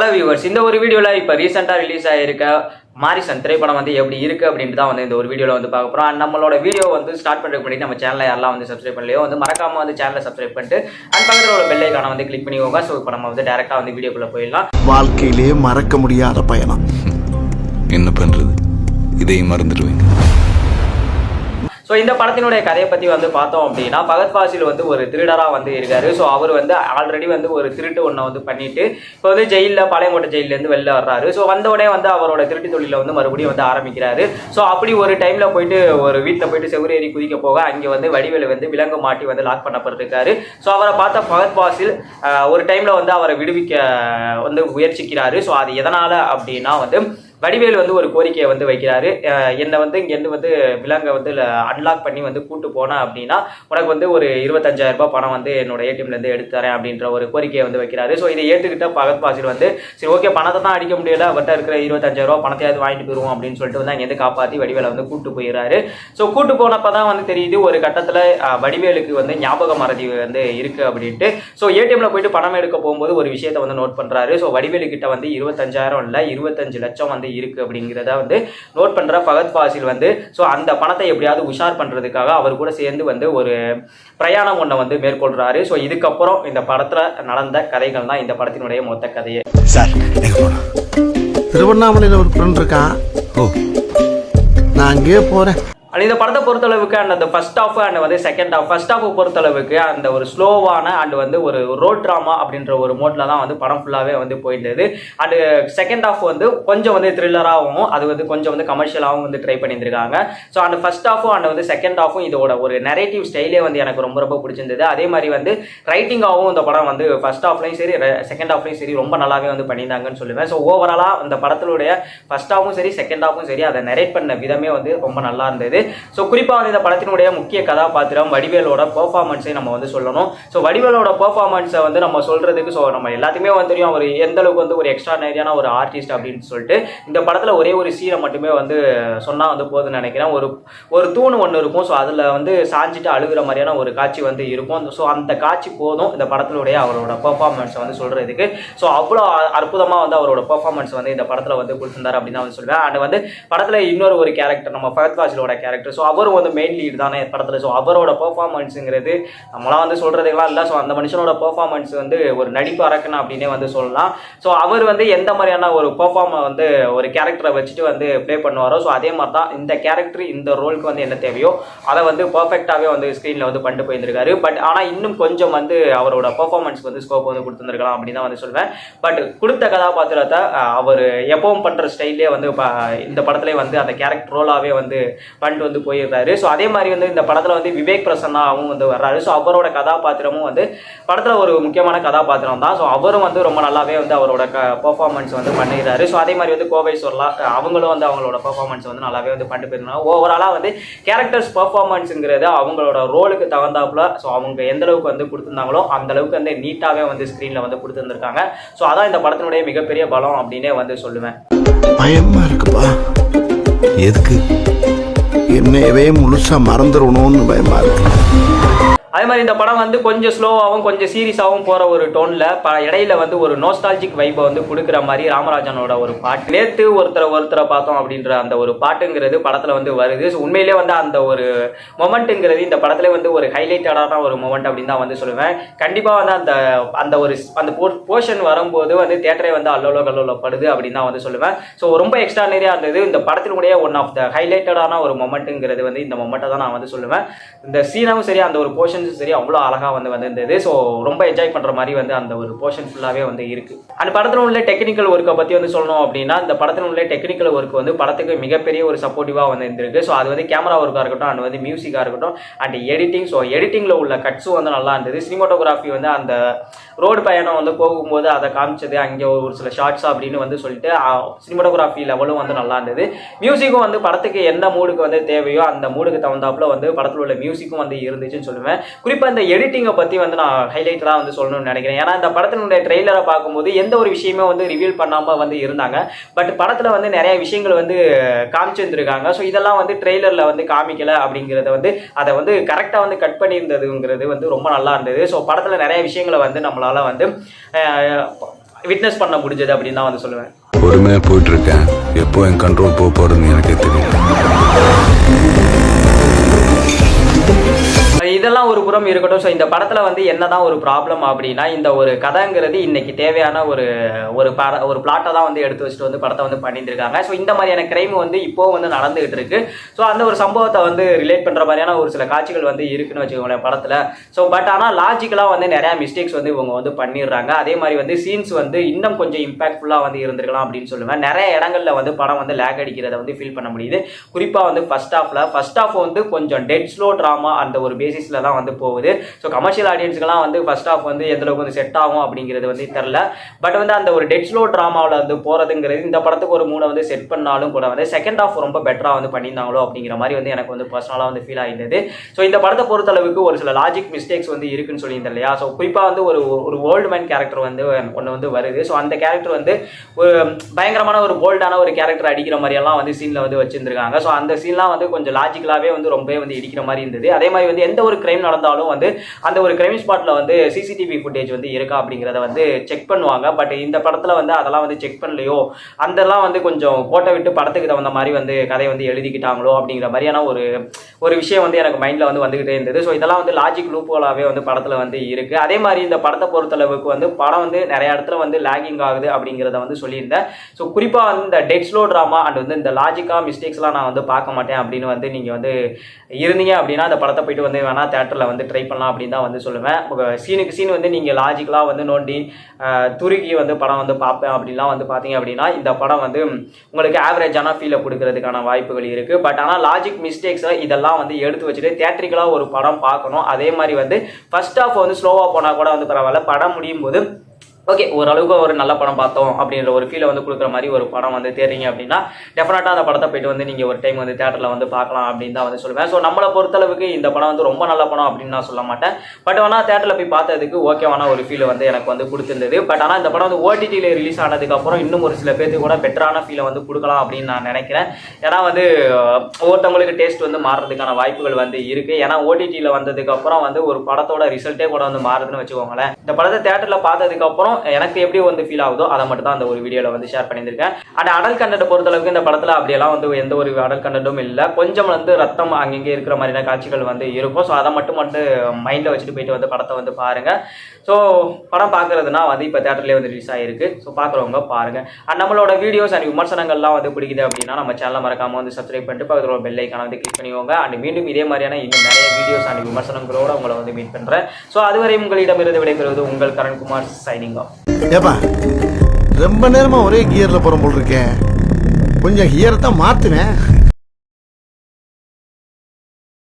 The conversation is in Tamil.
ஹலோ வியூவர்ஸ், இந்த ஒரு வீடியோவில் இப்போ ரீசெண்டாக ரிலீஸ் ஆகிருக்க மாரிசன் திரைப்படம் வந்து எப்படி இருக்குது அப்படின்ட்டு தான் வந்து இந்த ஒரு வீடியோவில் வந்து பார்க்க போகிறோம். அண்ட் நம்மளோட வீடியோ வந்து ஸ்டார்ட் பண்ணுறதுக்கு முன்னாடி நம்ம சேனலை யாரெல்லாம் வந்து சப்ஸ்கிரைப் பண்ணலையோ வந்து மறக்காமல் வந்து சேனலை சப்ஸ்கிரைப் பண்ணிட்டு அண்ட் பக்கத்தில் உள்ள பெல் ஐகானை வந்து கிளிக் பண்ணிக்கோங்க. ஸோ இப்போ நம்ம வந்து டேரெக்டாக வந்து வீடியோக்குள்ளே போயிடலாம். வாழ்க்கையிலேயே மறக்க முடியாத பயணம். என்ன பண்ணுறது, இதையும் மறந்துடுவீங்க. ஸோ இந்த படத்தினுடைய கதையை பற்றி வந்து பார்த்தோம் அப்படின்னா, ஃபகத் ஃபாசில் வந்து ஒரு திருடராக வந்து இருக்காரு. ஸோ அவர் வந்து ஆல்ரெடி வந்து ஒரு திருட்டு ஒன்றை வந்து பண்ணிட்டு இப்போ வந்து ஜெயிலில் பாளையங்கோட்டை ஜெயிலேருந்து வெளில வர்றாரு. ஸோ வந்தவுடனே வந்து அவரோட திருட்டு தொழிலை வந்து மறுபடியும் வந்து ஆரம்பிக்கிறாரு. ஸோ அப்படி ஒரு டைமில் போயிட்டு ஒரு வீட்டில் போயிட்டு செவுரேறி குதிக்க போக அங்கே வந்து வடிவேலு வந்து விலங்கு மாட்டி வந்து லாக் பண்ணப்பட்டிருக்காரு. ஸோ அவரை பார்த்த ஃபகத் ஃபாசில் ஒரு டைமில் வந்து அவரை விடுவிக்க வந்து முயற்சிக்கிறாரு. ஸோ அது எதனால் அப்படின்னா வந்து வடிவேல் வந்து ஒரு கோரிக்கையை வந்து வைக்கிறாரு. என்னை வந்து இங்கேருந்து வந்து விலங்கை வந்து அன்லாக் பண்ணி வந்து கூட்டு போனேன் அப்படின்னா உனக்கு வந்து ஒரு 25,000 ரூபாய் பணம் வந்து என்னோட ஏடிஎம்லேருந்து எடுத்து தரேன் அப்படின்ற ஒரு கோரிக்கையை வந்து வைக்கிறாரு. ஸோ இதை ஏற்றுக்கிட்ட ஃபகத் ஃபாசில் வந்து சரி ஓகே, பணத்தை தான் அடிக்க முடியல, அவர்கிட்ட இருக்கிற 25,000 ரூபா பணத்தையாவது வாங்கிட்டு போயிருவோம் அப்படின்னு சொல்லிட்டு வந்து அங்கேருந்து காப்பாற்றி வடிவேலை வந்து கூட்டு போயிடுறாரு. ஸோ கூட்டு போனப்போ தான் வந்து தெரியுது ஒரு கட்டத்தில் வடிவேலுக்கு வந்து ஞாபக மறதி வந்து இருக்குது அப்படின்ட்டு. ஸோ ஏடிஎம்ல போயிட்டு பணம் எடுக்க போகும்போது ஒரு விஷயத்தை வந்து நோட் பண்ணுறாரு. ஸோ வடிவேலு கிட்ட வந்து 25,000 இல்லை 25 லட்சம் வந்து இருக்கு அப்படிங்கிறத வந்து நோட் பண்ற ஃபகத் ஃபாசில் வந்து ஸோ அந்த பணத்தை எப்படியாவது உஷார் பண்றதுக்காக அவர் கூட சேர்ந்து வந்து ஒரு பிரயாணம் ஒன்றை வந்து மேற்கொள்றாரு. ஸோ இதுக்கப்புறம் இந்த படத்துல நடந்த கதைகள் தான் இந்த படத்தினுடைய மொத்த கதையே. சார், திருவண்ணாமலையில் ஒரு ஃப்ரெண்ட் இருக்கான். ஓ, நான் அங்கேயே போறேன். இந்த படத்தை பொறுத்தளவுக்கு அந்த ஃபர்ஸ்ட் ஹாஃப் அண்ட் வந்து செகண்ட் ஹாஃப், ஃபர்ஸ்ட் ஹாஃப் பொறுத்தளவுக்கு அந்த ஒரு ஸ்லோவான அண்ட் வந்து ஒரு ரோட் ட்ராமா அப்படின்ற ஒரு மோட்ல தான் வந்து படம் ஃபுல்லாகவே வந்து போயிருந்தது. அண்ட் செகண்ட் ஹாஃப் வந்து கொஞ்சம் வந்து த்ரில்லராகவும் அது வந்து கொஞ்சம் வந்து கமர்ஷியலாகவும் வந்து ட்ரை பண்ணியிருந்திருக்காங்க. ஸோ அந்த ஃபர்ஸ்ட் ஹாஃபும் அண்ட் வந்து செகண்ட் ஹாஃபும் இதோட ஒரு நரேட்டிவ் ஸ்டைலே வந்து எனக்கு ரொம்ப ரொம்ப பிடிச்சிருந்தது. அதே மாதிரி வந்து ரைட்டிங்காகவும் இந்த படம் வந்து ஃபர்ஸ்ட் ஹாஃப்லையும் சரி செகண்ட் ஹாஃப்லையும் சரி ரொம்ப நல்லாவே வந்து பண்ணியிருந்தாங்கன்னு சொல்லுவேன். ஸோ ஓவராலாக அந்த படத்தினுடைய ஃபர்ஸ்ட் ஹாஃபும் சரி செகண்ட் ஹாஃபும் சரி அதை நரேட் பண்ண விதமே வந்து ரொம்ப நல்லா இருந்தது. ஸோ குறிப்பாக வந்து இந்த படத்தினுடைய முக்கிய கதாபாத்திரம் வடிவேலோட பெர்ஃபார்மன்ஸை நம்ம வந்து சொல்லணும். ஸோ வடிவேலோட பெர்ஃபார்மன்ஸை வந்து நம்ம சொல்றதுக்கு ஸோ நம்ம எல்லாத்துக்குமே வந்து தெரியும் அவர் எந்த அளவுக்கு வந்து ஒரு எக்ஸ்ட்ரானரியான ஒரு ஆர்டிஸ்ட் அப்படின்னு சொல்லிட்டு. இந்த படத்தில் ஒரே ஒரு சீனை மட்டுமே வந்து சொன்னால் வந்து போதுன்னு நினைக்கிறேன். ஒரு தூண் ஒன்று இருக்கும். ஸோ அதில் வந்து சாஞ்சிட்டு அழுகிற மாதிரியான ஒரு காட்சி வந்து இருக்கும். ஸோ அந்த காட்சி போதும் இந்த படத்தினுடைய அவரோட பெர்ஃபார்மன்ஸை வந்து சொல்றதுக்கு. ஸோ அவ்வளோ அற்புதமாக வந்து அவரோட பெர்ஃபார்மன்ஸ் வந்து இந்த படத்தில் வந்து கொடுத்திருந்தார் அப்படின்னு தான் வந்து சொல்லுவேன். அண்ட் வந்து படத்தில் இன்னொரு ஒரு கேரக்டர் நம்ம ஃபகத் ஃபாசிலோட கேரக்டர். ஸோ அவரும் வந்து மெயின் லீட் தானே படத்தில். ஸோ அவரோட பெர்ஃபார்மன்ஸுங்கிறது நம்மளாம் வந்து சொல்கிறதுக்கெல்லாம் இல்லை. ஸோ அந்த மனுஷனோட பெர்ஃபார்மன்ஸ் வந்து ஒரு நடிப்பு அரக்கணும் அப்படின்னே வந்து சொல்லலாம். ஸோ அவர் வந்து எந்த மாதிரியான ஒரு பெர்ஃபார்மர் வந்து ஒரு கேரக்டரை வச்சுட்டு வந்து ப்ளே பண்ணுவாரோ ஸோ அதே மாதிரி தான் இந்த கேரக்டர் இந்த ரோலுக்கு வந்து என்ன தேவையோ அதை வந்து பர்ஃபெக்டாகவே வந்து ஸ்க்ரீனில் வந்து பண்ணிட்டு போயிருந்திருக்காரு. பட் ஆனால் இன்னும் கொஞ்சம் வந்து அவரோட பெர்ஃபார்மன்ஸ்க்கு வந்து ஸ்கோப் வந்து கொடுத்துருந்துருக்கலாம் அப்படின்னு தான் வந்து சொல்வேன். பட் கொடுத்த கதாபாத்திரத்தை அவர் எப்பவும் பண்ணுற ஸ்டைலே வந்து இந்த படத்துல வந்து அந்த கேரக்டர் ரோலாகவே வந்து பண்ணிட்டு வந்து போயிடுறாரு. ஸோ அதே மாதிரி வந்து இந்த படத்தில் வந்து விவேக் பிரசன்னாவும் வந்து வர்றாரு. ஸோ அவரோட கதாபாத்திரமும் வந்து படத்தில் ஒரு முக்கியமான கதாபாத்திரம் தான். ஸோ அவரும் வந்து ரொம்ப நல்லாவே வந்து அவரோட பெர்ஃபார்மன்ஸ் வந்து பண்ணிடுறாரு. ஸோ அதே மாதிரி வந்து கோவை சொல்லா அவங்களும் வந்து அவங்களோட பெர்ஃபார்மன்ஸ் வந்து நல்லாவே வந்து பண்ணிட்டு போயிருந்தாங்க. ஓவராலாக வந்து கேரக்டர்ஸ் பெர்ஃபார்மன்ஸுங்கிறது அவங்களோட ரோலுக்கு தகுந்தாப்புல ஸோ அவங்க எந்த அளவுக்கு வந்து கொடுத்துருந்தாங்களோ அந்த அளவுக்கு வந்து நீட்டாகவே வந்து ஸ்க்ரீனில் வந்து கொடுத்துருந்துருக்காங்க. ஸோ அதான் இந்த படத்தினுடைய மிகப்பெரிய பலம் அப்படின்னே வந்து சொல்லுவேன். பயமா இருக்குப்பா. எதுக்கு என்னையவே முழுசா மறந்துடணும்னு பயமா இருக்கு. அதே மாதிரி இந்த படம் வந்து கொஞ்சம் ஸ்லோவாகவும் கொஞ்சம் சீரியஸாகவும் போகிற ஒரு டோனில் இடையில வந்து ஒரு நோஸ்டாலஜிக் வைப்பை வந்து கொடுக்குற மாதிரி ராமராஜனோட ஒரு பாட்டு நேற்று ஒருத்தரை பார்த்தோம் அப்படின்ற அந்த ஒரு பாட்டுங்கிறது படத்தில் வந்து வருது. ஸோ உண்மையிலே வந்து அந்த ஒரு மொமெண்ட்டுங்கிறது இந்த படத்துல வந்து ஒரு ஹைலைட்டடான ஒரு மொமெண்ட் அப்படின்னு தான் வந்து சொல்லுவேன். கண்டிப்பாக வந்து அந்த போர்ஷன் வரும்போது வந்து தியேட்டரே வந்து அல்லோல படுது அப்படின்னு தான் வந்து சொல்லுவேன். ஸோ ரொம்ப எக்ஸ்ட்ரானரியாக இருந்தது. இந்த படத்தினுடைய ஒன் ஆஃப் த ஹைலைட்டடான ஒரு மொமெண்ட்டுங்கிறது வந்து இந்த மொமெண்ட்டை தான் நான் வந்து சொல்லுவேன். இந்த சீனாவும் சரி அந்த ஒரு போர்ஷன் சரி அவ்வளோ அழகாக வந்து வந்திருந்தது. ஸோ ரொம்ப என்ஜாய் பண்ணுற மாதிரி வந்து அந்த ஒரு போர்ஷன் ஃபுல்லாகவே வந்து இருக்கு. அந்த படத்தில் உள்ள டெக்னிக்கல் ஒர்க்கை பற்றி வந்து சொல்லணும் அப்படின்னா இந்த படத்தில் உள்ள டெக்னிக்கல் ஒர்க் வந்து படத்துக்கு மிகப்பெரிய ஒரு சப்போர்ட்டிவாக வந்து இருந்திருக்கு. ஸோ அது வந்து கேமரா ஒர்க்காக இருக்கட்டும் அண்ட் வந்து மியூசிக்காக இருக்கட்டும் அண்ட் எடிட்டிங். ஸோ எடிட்டிங்கில் உள்ள கட்ஸும் வந்து நல்லா இருந்தது. சினிமாட்டோகிராஃபி வந்து அந்த ரோடு பயணம் வந்து போகும்போது அதை காமிச்சது அங்கே ஒரு சில ஷார்ட்ஸ் அப்படின்னு வந்து சொல்லிட்டு சினிமாட்டோகிராஃபி லெவலும் வந்து நல்லா இருந்தது. மியூசிக்கும் வந்து படத்துக்கு எந்த மூடுக்கு வந்து தேவையோ அந்த மூடுக்கு தகுந்தாப்புல வந்து படத்தில் உள்ள மியூசிக்கும் வந்து இருந்துச்சுன்னு சொல்லுவேன். குறிப்பாக இந்த எடிட்டிங்கை பற்றி வந்து நான் ஹைலைட்டடாக வந்து சொல்லணும்னு நினைக்கிறேன். ஏன்னா இந்த படத்தினுடைய ட்ரெய்லரை பார்க்கும்போது எந்த ஒரு விஷயமே வந்து ரிவீல் பண்ணாமல் வந்து இருந்தாங்க. பட் படத்தில் வந்து நிறைய விஷயங்கள் வந்து காமிச்சிருந்துருக்காங்க. ஸோ இதெல்லாம் வந்து ட்ரெய்லரில் வந்து காமிக்கலை அப்படிங்கிறத வந்து அதை வந்து கரெக்டாக வந்து கட் பண்ணியிருந்ததுங்கிறது வந்து ரொம்ப நல்லா இருந்தது. ஸோ படத்தில் நிறைய விஷயங்களை வந்து நம்மளால் வந்து விட்னஸ் பண்ண முடிஞ்சது அப்படின்னு தான் வந்து சொல்லுவேன். பொறுமையா போயிட்டு இருக்கேன், எப்போ என் கண்ட்ரோல் போக போறதுன்னு எனக்கே தெரியல. இதெல்லாம் ஒரு புறம் இருக்கட்டும். ஸோ இந்த படத்தில் வந்து என்னதான் ஒரு ப்ராப்ளம் அப்படின்னா, இந்த ஒரு கதைங்கிறது இன்னைக்கு தேவையான ஒரு பிளாட்டை தான் வந்து எடுத்து வச்சுட்டு வந்து படத்தை வந்து பண்ணியிருக்காங்க. ஸோ இந்த மாதிரியான கிரைம் வந்து இப்போ வந்து நடந்துகிட்டு இருக்கு. ஸோ அந்த ஒரு சம்பவத்தை வந்து ரிலேட் பண்ணுற மாதிரியான ஒரு சில காட்சிகள் வந்து இருக்குன்னு வச்சுக்கோங்களேன் படத்தில். ஸோ பட் ஆனால் லாஜிக்கலாக வந்து நிறையா மிஸ்டேக்ஸ் வந்து இவங்க வந்து பண்ணிடுறாங்க. அதே மாதிரி வந்து சீன்ஸ் வந்து இன்னும் கொஞ்சம் இம்பாக்ட்ஃபுல்லாக வந்து இருந்திருக்கலாம் அப்படின்னு சொல்லுவேன். நிறைய இடங்களில் வந்து படம் வந்து லேக் அடிக்கிறத வந்து ஃபீல் பண்ண முடியுது. குறிப்பாக வந்து ஃபர்ஸ்ட் ஹாஃப் வந்து கொஞ்சம் டெட் ஸ்லோ ட்ராமா அந்த ஒரு பேசிஸில் தான் வந்து போகுது. ஸோ கமர்ஷியல் ஆடியன்ஸ்க்குலாம் வந்து ஃபர்ஸ்ட் ஹாஃப் வந்து எந்த அளவுக்கு வந்து செட் ஆகும் அப்படிங்கிறது வந்து தெரில. பட் வந்து அந்த ஒரு டெட் ஸ்லோ ட்ராமாவில் வந்து போகிறதுங்கிறது இந்த படத்துக்கு ஒரு 3 வந்து செட் பண்ணாலும் கூட வந்து செகண்ட் ஹாஃப் ரொம்ப பெட்டராக வந்து பண்ணியிருந்தாங்களோ அப்படிங்கிற மாதிரி வந்து எனக்கு வந்து பர்சனலாக வந்து ஃபீல் ஆகிடுது. ஸோ இந்த படத்தை பொறுத்தளவுக்கு ஒரு சில லாஜிக் மிஸ்டேக்ஸ் வந்து இருக்குன்னு சொல்லியிருந்தேன் இல்லையா. ஸோ குறிப்பாக வந்து ஒரு ஓல்டு மேன் கேரக்டர் வந்து ஒன்று வந்து வருது. ஸோ அந்த கேரக்டர் வந்து ஒரு பயங்கரமான ஒரு போல்டான ஒரு கேரக்டர் அடிக்கிற மாதிரியெல்லாம் வந்து சீனில் வந்து வச்சிருந்துருக்காங்க. ஸோ அந்த சீன்லாம் வந்து கொஞ்சம் லாஜிக்கலாகவே வந்து ரொம்பவே வந்து இடிக்கிற மாதிரி இருந்தது. அதே மாதிரி வந்து எந்த ஒரு கிரைம் நடந்தாலும் வந்து அந்த ஒரு கிரைம் ஸ்பாட்ல வந்து சிசிடிவி ஃபுட்டேஜ் வந்து இருக்கா அப்படிங்கிறத வந்து செக் பண்ணுவாங்க. பட் இந்த படத்தில் வந்து அதெல்லாம் வந்து செக் பண்ணலையோ, அதெல்லாம் வந்து கொஞ்சம் கோட்டை விட்டு படத்துக்கு தகுந்த மாதிரி வந்து கதையை வந்து எழுதிக்கிட்டாங்களோ அப்படிங்கிற மாதிரியான ஒரு விஷயம் வந்து எனக்கு மைண்டில் வந்து வந்துகிட்டே இருந்தது. ஸோ இதெல்லாம் வந்து லாஜிக் லூப்புகளாகவே வந்து படத்தில் வந்து இருக்கு. அதே மாதிரி இந்த படத்தை பொறுத்தளவுக்கு வந்து படம் வந்து நிறைய இடத்துல வந்து லேகிங் ஆகுது அப்படிங்கிறத வந்து சொல்லியிருந்தேன். ஸோ குறிப்பாக வந்து இந்த டெட் ஸ்லோ ட்ராமா அண்ட் வந்து இந்த லாஜிக்காக மிஸ்டேக்ஸ்லாம் நான் வந்து பார்க்க மாட்டேன் அப்படின்னு வந்து நீங்கள் வந்து இருந்தீங்க அப்படின்னா அந்த படத்தை போயிட்டு வந்து வேணா தேட்டரில் வந்து ட்ரை பண்ணலாம் அப்படின்னு தான் வந்து சொல்லுவேன். சீனுக்கு சீன் வந்து நீங்கள் லாஜிக்கலாக வந்து நோண்டி துருக்கி வந்து படம் வந்து பார்ப்பேன் அப்படின்லாம் வந்து பார்த்தீங்க அப்படின்னா இந்த படம் வந்து உங்களுக்கு ஆவரேஜான ஃபீலை கொடுக்கறதுக்கான வாய்ப்புகள் இருக்குது. பட் ஆனால் லாஜிக் மிஸ்டேக்ஸை இதெல்லாம் வந்து எடுத்து வச்சுட்டு தியேட்ரிக்கலாக ஒரு படம் பார்க்கணும். அதே மாதிரி வந்து ஃபர்ஸ்ட் ஹாஃப் வந்து ஸ்லோவாக போனால் கூட வந்து பரவாயில்ல, படம் முடியும் போது ஓகே ஓரளவுக்கு ஒரு நல்ல படம் பார்த்தோம் அப்படின்ற ஒரு ஃபீலை வந்து கொடுக்குற மாதிரி ஒரு படம் வந்து தேடுறீங்க அப்படின்னா டெஃபினட்டாக அந்த படத்தை போயிட்டு வந்து நீங்கள் ஒரு டைம் வந்து தேட்டரில் வந்து பார்க்கலாம் அப்படின்னு தான் வந்து சொல்லுவேன். ஸோ நம்மளை பொறுத்தளவுக்கு இந்த படம் வந்து ரொம்ப நல்ல படம் அப்படின்னு நான் சொல்ல மாட்டேன். பட் ஆனால் தேட்டரில் போய் பார்த்ததுக்கு ஓகேவான ஒரு ஃபீலை வந்து எனக்கு வந்து கொடுத்துருந்தது. பட் ஆனால் இந்த படம் வந்து ஓடிடியில் ரிலீஸ் ஆனதுக்கப்புறம் இன்னும் ஒரு சில பேருக்கு கூட பெட்டரான ஃபீலை வந்து கொடுக்கலாம் அப்படின்னு நான் நினைக்கிறேன். ஏன்னா வந்து ஒவ்வொருத்தவங்களுக்கு டேஸ்ட் வந்து மாறுறதுக்கான வாய்ப்புகள் வந்து இருக்குது. ஏன்னா ஓடிடியில் வந்ததுக்கப்புறம் வந்து ஒரு படத்தோட ரிசல்ட்டே கூட வந்து மாறுதுன்னு வச்சுக்கோங்களேன். இந்த படத்தை தேட்டரில் பார்த்ததுக்கப்புறம் எனக்கு எப்படி வந்து ஃபீல் ஆகுதோ அதை மட்டும் தான் அந்த ஒரு வீடியோவில் வந்து ஷேர் பண்ணியிருக்கேன். அண்ட் அடல்ட் கண்டென்ட் பொறுத்தளவுக்கு இந்த படத்தில் அப்படியெல்லாம் வந்து எந்த ஒரு அடல்ட் கண்டென்ட்டும் இல்லை. கொஞ்சம் வந்து ரத்தம் அங்கங்கே இருக்கிற மாதிரியான காட்சிகள் வந்து இருக்கும். ஸோ அதை மட்டும் மைண்டில் வச்சுட்டு போயிட்டு வந்து படத்தை வந்து பாருங்கள். ஸோ படம் பார்க்குறதுனா வந்து இப்போ தேட்டர்லேயே வந்து ரிலீஸ் ஆகிருக்கு. ஸோ பார்க்குறவங்க பாருங்கள். அண்ட் நம்மளோட வீடியோஸ் அண்ட் விமர்சனங்கள்லாம் வந்து பிடிக்குது அப்படின்னா நம்ம சேனலை மறக்காமல் வந்து சப்ஸ்கிரைப் பண்ணிட்டு பக்கத்தில் ஒரு பெல் ஐக்கான வந்து கிளிக் பண்ணிக்கோங்க. அண்ட் மீண்டும் இதே மாதிரியான இன்னும் நிறைய வீடியோஸ் அண்ட் விமர்சனங்களோடு உங்களை வந்து மீட் பண்ணுறேன். ஸோ அதுவரை உங்களிடமிருந்து விடைபெறுவது உங்கள் கரண்குமார் சைனிங் ஆஃப். ஏப்பா ரொம்ப நேரமா ஒரே கியர்ல போற போல் இருக்கேன், கொஞ்சம் கியர் தான் மாத்துனேன்.